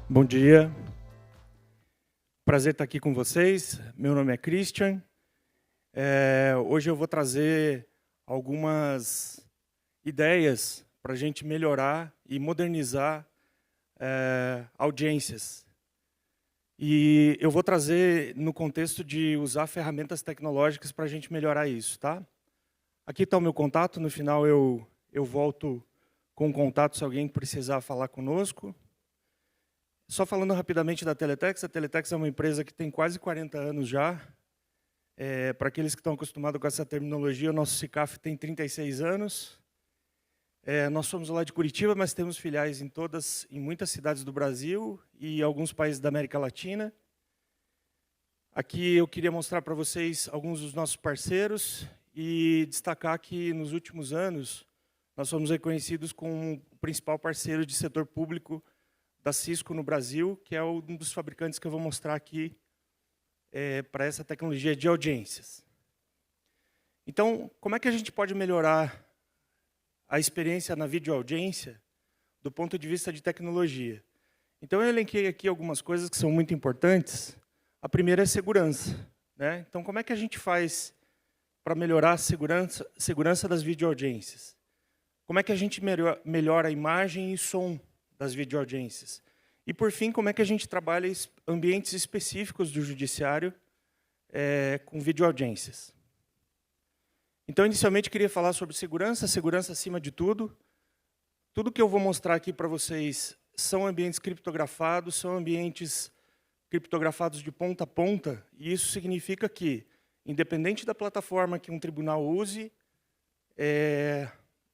Bom dia. Prazer estar aqui com vocês. Meu nome é Christian. Hoje eu vou trazer algumas ideias para a gente melhorar e modernizar audiências. E eu vou trazer no contexto de usar ferramentas tecnológicas para a gente melhorar isso, tá? Aqui está o meu contato. No final eu volto com o contato se alguém precisar falar conosco. Só falando rapidamente da Teletex, a Teletex é uma empresa que tem quase 40 anos já. Para aqueles que estão acostumados com essa terminologia, o nosso CICAF tem 36 anos. Nós somos lá de Curitiba, mas temos filiais em muitas cidades do Brasil e alguns países da América Latina. Aqui eu queria mostrar para vocês alguns dos nossos parceiros e destacar que, nos últimos anos, nós fomos reconhecidos como o principal parceiro de setor público da Cisco no Brasil, que é um dos fabricantes que eu vou mostrar aqui para essa tecnologia de audiências. Então, como é que a gente pode melhorar a experiência na videoaudiência do ponto de vista de tecnologia? Então, eu elenquei aqui algumas coisas que são muito importantes. A primeira é segurança, né? Então, como é que a gente faz para melhorar a segurança das videoaudiências? Como é que a gente melhora a imagem e som das videoaudiências? E, por fim, como é que a gente trabalha ambientes específicos do judiciário com videoaudiências? Então, inicialmente, queria falar sobre segurança acima de tudo. Tudo que eu vou mostrar aqui para vocês são ambientes criptografados, são ambientes criptografados de ponta a ponta, e isso significa que, independente da plataforma que um tribunal use,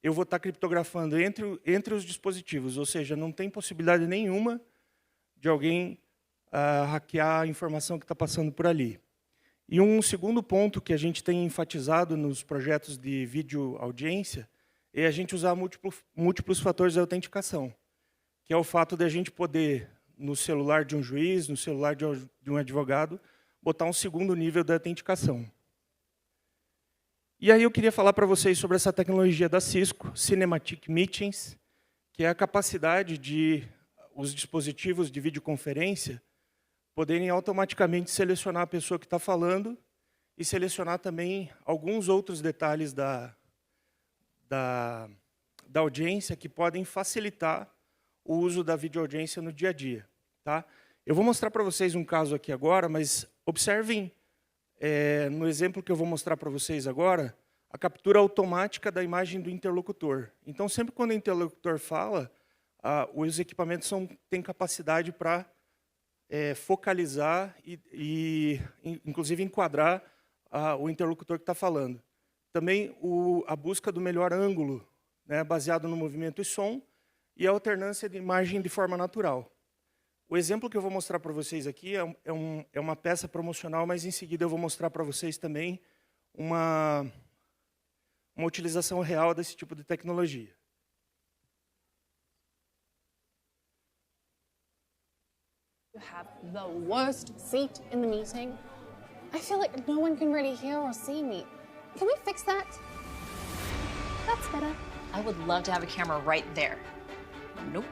eu vou estar criptografando entre os dispositivos, ou seja, não tem possibilidade nenhuma de alguém hackear a informação que está passando por ali. E um segundo ponto que a gente tem enfatizado nos projetos de videoaudiência é a gente usar múltiplos fatores de autenticação, que é o fato de a gente poder, no celular de um juiz, no celular de um advogado, botar um segundo nível de autenticação. E aí eu queria falar para vocês sobre essa tecnologia da Cisco, Cinematic Meetings, que é a capacidade de os dispositivos de videoconferência poderem automaticamente selecionar a pessoa que está falando e selecionar também alguns outros detalhes da audiência que podem facilitar o uso da videoaudiência no dia a dia. Tá? Eu vou mostrar para vocês um caso aqui agora, mas observem no exemplo que eu vou mostrar para vocês agora, a captura automática da imagem do interlocutor. Então, sempre quando o interlocutor fala, os equipamentos têm capacidade para focalizar e, inclusive, enquadrar o interlocutor que está falando. Também a busca do melhor ângulo, né, baseado no movimento e som, e a alternância de imagem de forma natural. O exemplo que eu vou mostrar para vocês aqui é uma peça promocional, mas em seguida eu vou mostrar para vocês também uma utilização real desse tipo de tecnologia. You have the worst seat in the meeting. I feel like no one can really hear or see me. Can we fix that? That's better. I would love to have a camera right there. Nope.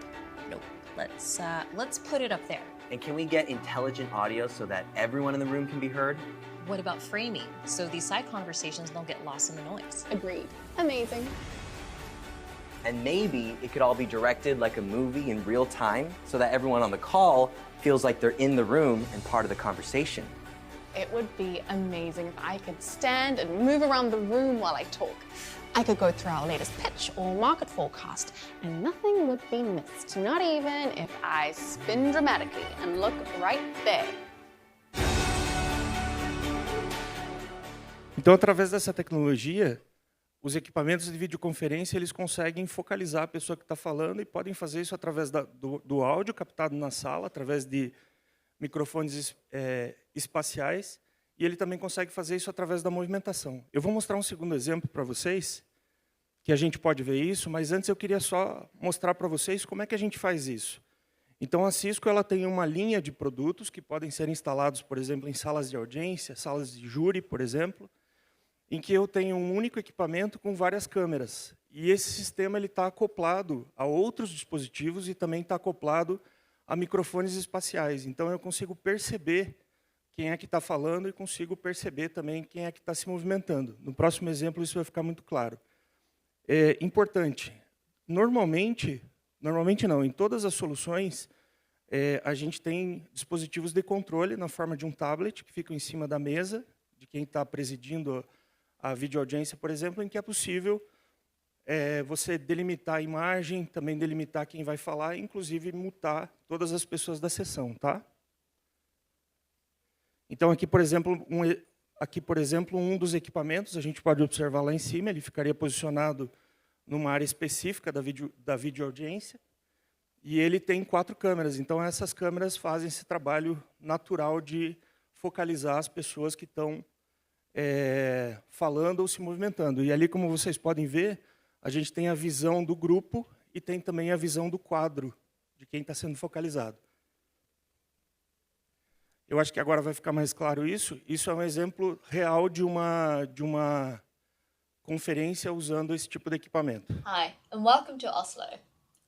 Let's put it up there. And can we get intelligent audio so that everyone in the room can be heard? What about framing, so these side conversations don't get lost in the noise? Agreed. Amazing. And maybe it could all be directed like a movie in real time so that everyone on the call feels like they're in the room and part of the conversation. It would be amazing if I could stand and move around the room while I talk. I could go through our latest pitch or market forecast, and nothing would be missed, not even if I spin dramatically and look right there. Então, através dessa tecnologia, os equipamentos de videoconferência eles conseguem focalizar a pessoa que está falando e podem fazer isso através do áudio captado na sala, através de microfones espaciais, e ele também consegue fazer isso através da movimentação. Eu vou mostrar um segundo exemplo para vocês, que a gente pode ver isso, mas antes eu queria só mostrar para vocês como é que a gente faz isso. Então, a Cisco ela tem uma linha de produtos que podem ser instalados, por exemplo, em salas de audiência, salas de júri, por exemplo, em que eu tenho um único equipamento com várias câmeras. E esse sistema está acoplado a outros dispositivos e também está acoplado a microfones espaciais. Então, eu consigo perceber quem é que está falando e consigo perceber também quem é que está se movimentando. No próximo exemplo, isso vai ficar muito claro. É importante. Normalmente não, em todas as soluções, a gente tem dispositivos de controle na forma de um tablet, que ficam em cima da mesa, de quem está presidindo a videoaudiência, por exemplo, em que é possível você delimitar a imagem, também delimitar quem vai falar, inclusive mutar todas as pessoas da sessão. Tá? Então, aqui, por exemplo, um dos equipamentos, a gente pode observar lá em cima, ele ficaria posicionado numa área específica da videoaudiência, e ele tem 4 câmeras. Então, essas câmeras fazem esse trabalho natural de focalizar as pessoas que estão falando ou se movimentando. E ali, como vocês podem ver, a gente tem a visão do grupo e tem também a visão do quadro, de quem está sendo focalizado. Eu acho que agora vai ficar mais claro isso. Isso é um exemplo real de uma conferência usando esse tipo de equipamento. Hi, and welcome to Oslo.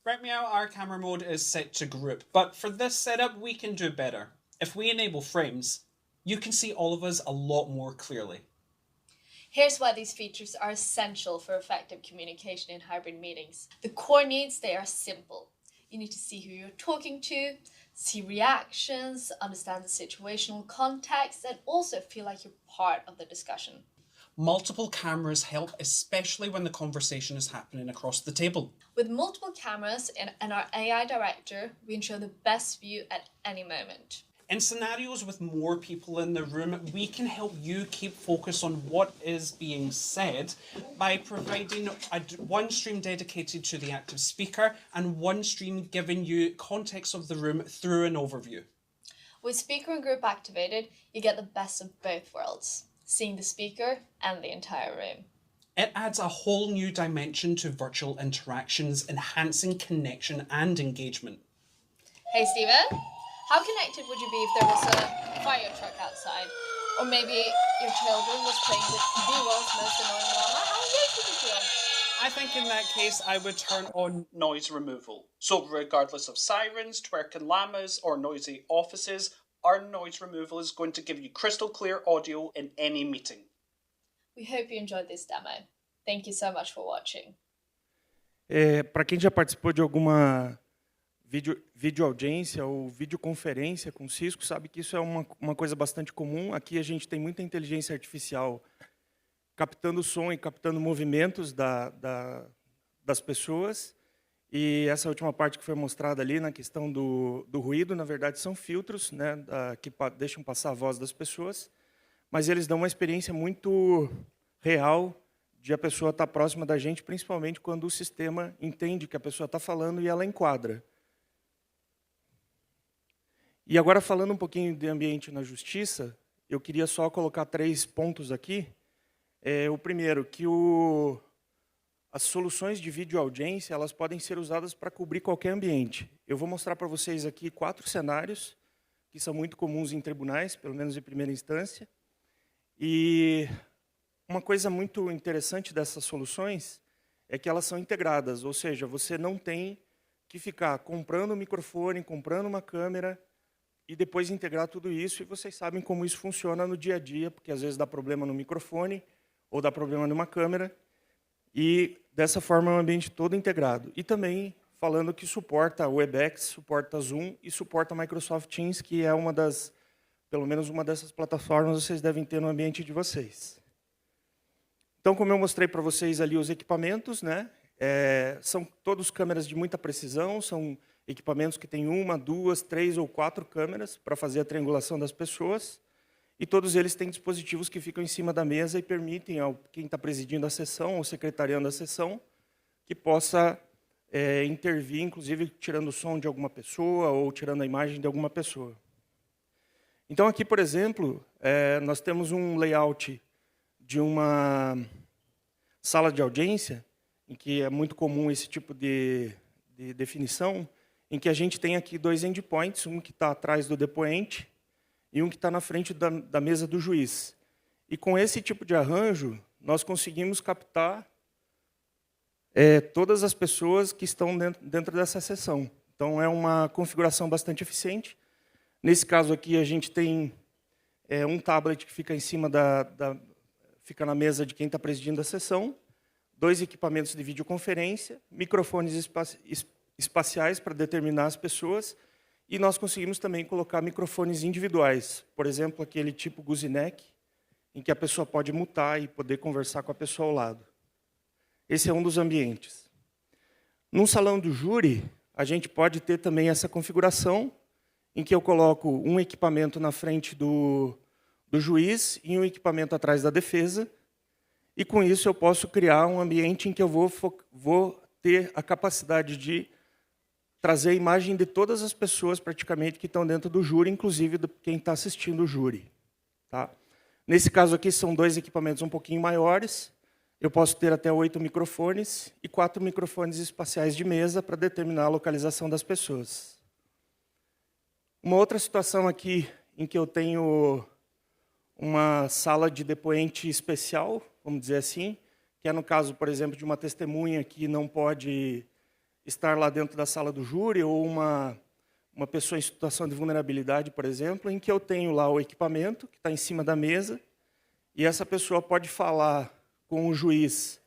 Right meow, our camera mode is set to group, but for this setup we can do better. If we enable frames, you can see all of us a lot more clearly. Here's why these features are essential for effective communication in hybrid meetings. The core needs, they are simple. You need to see who you're talking to, see reactions, understand the situational context, and also feel like you're part of the discussion. Multiple cameras help, especially when the conversation is happening across the table. With multiple cameras and our AI director, we ensure the best view at any moment. In scenarios with more people in the room, we can help you keep focus on what is being said by providing one stream dedicated to the active speaker and one stream giving you context of the room through an overview. With speaker and group activated, you get the best of both worlds, seeing the speaker and the entire room. It adds a whole new dimension to virtual interactions, enhancing connection and engagement. Hey Stephen, how connected would you be if there was a fire truck outside? Or maybe your children was playing with the world's most annoying llama? How engaged would you feel? I think in that case, I would turn on noise removal. So regardless of sirens, twerking llamas, or noisy offices, our noise removal is going to give you crystal clear audio in any meeting. We hope you enjoyed this demo. Thank you so much for watching. Para quem já participou de alguma videoaudiência ou videoconferência com Cisco, sabe que isso é uma coisa bastante comum. Aqui a gente tem muita inteligência artificial captando som e captando movimentos das pessoas. E essa última parte que foi mostrada ali, na questão do ruído, na verdade, são filtros, né, que deixam passar a voz das pessoas, mas eles dão uma experiência muito real de a pessoa estar próxima da gente, principalmente quando o sistema entende que a pessoa está falando e ela enquadra. E agora, falando um pouquinho de ambiente na justiça, eu queria só colocar 3 pontos aqui. O primeiro, que as soluções de videoaudiência elas podem ser usadas para cobrir qualquer ambiente. Eu vou mostrar para vocês aqui 4 cenários que são muito comuns em tribunais, pelo menos em primeira instância. E uma coisa muito interessante dessas soluções é que elas são integradas, ou seja, você não tem que ficar comprando um microfone, comprando uma câmera e depois integrar tudo isso. E vocês sabem como isso funciona no dia a dia, porque às vezes dá problema no microfone ou dá problema numa câmera. E dessa forma é um ambiente todo integrado. E também falando que suporta Webex, suporta Zoom e suporta Microsoft Teams, que é pelo menos uma dessas plataformas vocês devem ter no ambiente de vocês. Então, como eu mostrei para vocês ali os equipamentos, né? São todos câmeras de muita precisão, são equipamentos que têm 1, 2, 3 ou 4 câmeras para fazer a triangulação das pessoas. E todos eles têm dispositivos que ficam em cima da mesa e permitem ao quem está presidindo a sessão ou secretariando a sessão que possa intervir, inclusive tirando o som de alguma pessoa ou tirando a imagem de alguma pessoa. Então, aqui, por exemplo, nós temos um layout de uma sala de audiência, em que é muito comum esse tipo de definição, em que a gente tem aqui 2 endpoints, um que está atrás do depoente e um que está na frente da mesa do juiz. E com esse tipo de arranjo, nós conseguimos captar todas as pessoas que estão dentro dessa sessão. Então, é uma configuração bastante eficiente. Nesse caso aqui, a gente tem um tablet que fica em cima fica na mesa de quem está presidindo a sessão, 2 equipamentos de videoconferência, microfones espaciais para determinar as pessoas, e nós conseguimos também colocar microfones individuais, por exemplo, aquele tipo Gooseneck, em que a pessoa pode mutar e poder conversar com a pessoa ao lado. Esse é um dos ambientes. Num salão do júri, a gente pode ter também essa configuração, em que eu coloco um equipamento na frente do juiz e um equipamento atrás da defesa, e com isso eu posso criar um ambiente em que eu vou ter a capacidade de trazer a imagem de todas as pessoas, praticamente, que estão dentro do júri, inclusive de quem está assistindo o júri. Tá? Nesse caso aqui, são 2 equipamentos um pouquinho maiores. Eu posso ter até 8 microfones e 4 microfones espaciais de mesa para determinar a localização das pessoas. Uma outra situação aqui em que eu tenho uma sala de depoente especial, vamos dizer assim, que é no caso, por exemplo, de uma testemunha que não pode estar lá dentro da sala do júri, ou uma pessoa em situação de vulnerabilidade, por exemplo, em que eu tenho lá o equipamento, que está em cima da mesa, e essa pessoa pode falar com o juiz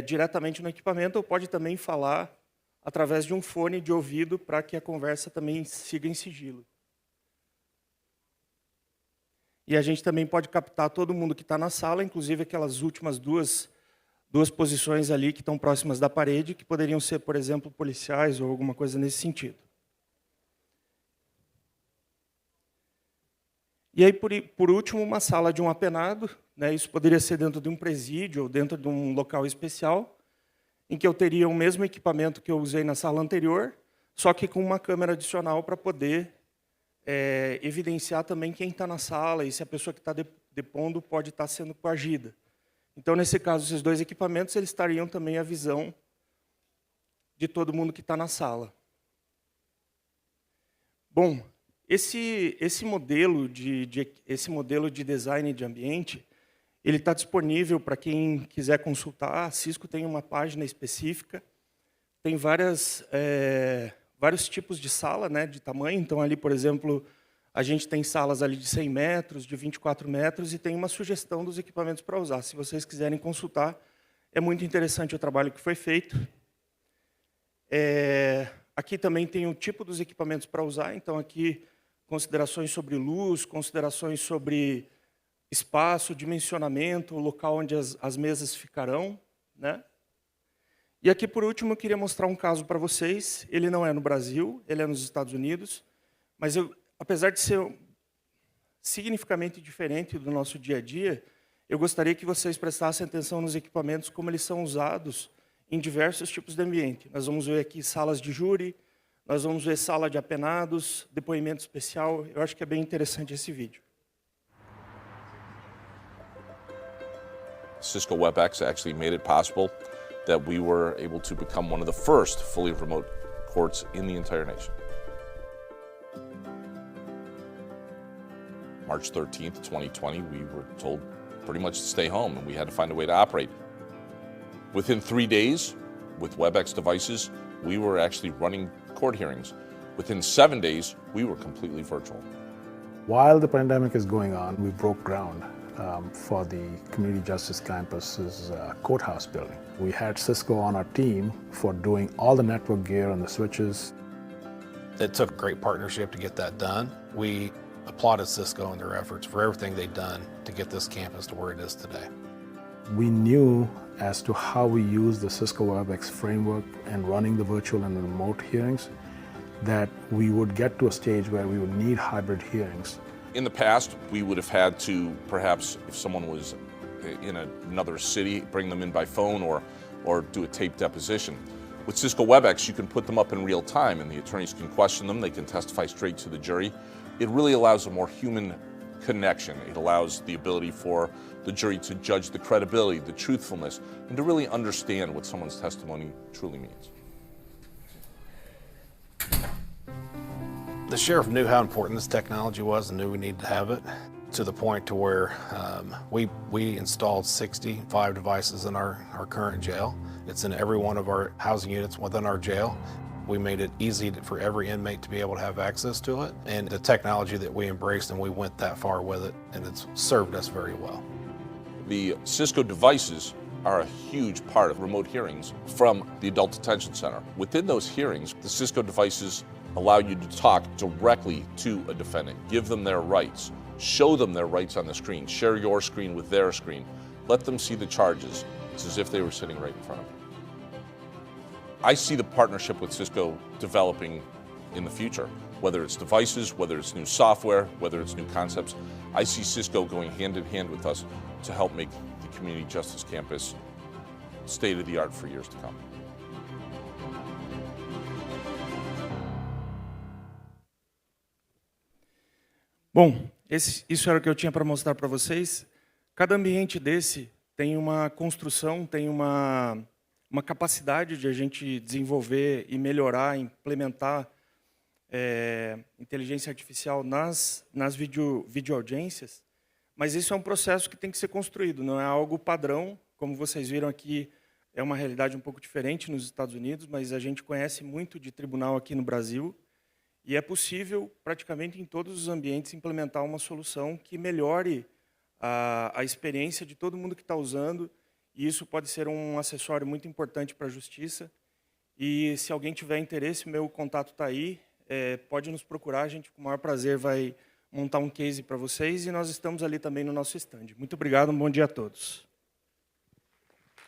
diretamente no equipamento, ou pode também falar através de um fone de ouvido, para que a conversa também siga em sigilo. E a gente também pode captar todo mundo que está na sala, inclusive aquelas últimas duas posições ali que estão próximas da parede, que poderiam ser, por exemplo, policiais ou alguma coisa nesse sentido. E aí, por último, uma sala de um apenado, né? Isso poderia ser dentro de um presídio ou dentro de um local especial, em que eu teria o mesmo equipamento que eu usei na sala anterior, só que com uma câmera adicional para poder evidenciar também quem está na sala e se a pessoa que está depondo pode estar sendo coagida. Então, nesse caso, esses 2 equipamentos eles estariam também à visão de todo mundo que está na sala. Bom, esse modelo de design de ambiente, ele está disponível para quem quiser consultar. A Cisco tem uma página específica, tem vários tipos de sala, né, de tamanho. Então, ali, por exemplo, a gente tem salas ali de 100 metros, de 24 metros, e tem uma sugestão dos equipamentos para usar. Se vocês quiserem consultar, é muito interessante o trabalho que foi feito. Aqui também tem o tipo dos equipamentos para usar. Então, aqui, considerações sobre luz, considerações sobre espaço, dimensionamento, o local onde as mesas ficarão, né? E aqui, por último, eu queria mostrar um caso para vocês. Ele não é no Brasil, ele é nos Estados Unidos, mas apesar de ser significativamente diferente do nosso dia a dia, eu gostaria que vocês prestassem atenção nos equipamentos, como eles são usados em diversos tipos de ambiente. Nós vamos ver aqui salas de júri, nós vamos ver sala de apenados, depoimento especial. Eu acho que é bem interessante esse vídeo. Cisco WebEx actually made it possible that we were able to become one of the first fully remote courts in the entire nation. March 13th, 2020, we were told pretty much to stay home, and we had to find a way to operate. Within 3 days, with WebEx devices, we were actually running court hearings. Within 7 days, we were completely virtual. While the pandemic is going on, we broke ground for the Community Justice Campus's courthouse building. We had Cisco on our team for doing all the network gear and the switches. It took a great partnership to get that done. We applauded Cisco and their efforts for everything they've done to get this campus to where it is today. We knew as to how we use the Cisco WebEx framework and running the virtual and remote hearings that we would get to a stage where we would need hybrid hearings. In the past, we would have had to, perhaps, if someone was in another city, bring them in by phone or do a tape deposition. With Cisco WebEx, you can put them up in real time, and the attorneys can question them. They can testify straight to the jury. It really allows a more human connection. It allows the ability for the jury to judge the credibility, the truthfulness, and to really understand what someone's testimony truly means. The sheriff knew how important this technology was and knew we needed to have it, to the point to where we installed 65 devices in our current jail. It's in every one of our housing units within our jail. We made it easy for every inmate to be able to have access to it, and the technology that we embraced, and we went that far with it, and it's served us very well. The Cisco devices are a huge part of remote hearings from the Adult Detention Center. Within those hearings, the Cisco devices allow you to talk directly to a defendant, give them their rights, show them their rights on the screen, share your screen with their screen, let them see the charges. It's as if they were sitting right in front of them. I see the partnership with Cisco developing in the future, whether it's devices, whether it's new software, whether it's new concepts. I see Cisco going hand in hand with us to help make the Community Justice Campus state-of-the-art for years to come. Bom, isso era o que eu tinha para mostrar para vocês. Cada ambiente desse tem uma construção, tem uma capacidade de a gente desenvolver e melhorar, implementar inteligência artificial nas videoaudiências, mas isso é um processo que tem que ser construído, não é algo padrão. Como vocês viram aqui, é uma realidade um pouco diferente nos Estados Unidos, mas a gente conhece muito de tribunal aqui no Brasil, e é possível, praticamente em todos os ambientes, implementar uma solução que melhore a experiência de todo mundo que está usando, e isso pode ser um acessório muito importante para a justiça. E se alguém tiver interesse, meu contato está aí, pode nos procurar, a gente com o maior prazer vai montar um case para vocês, e nós estamos ali também no nosso stand. Muito obrigado, um bom dia a todos.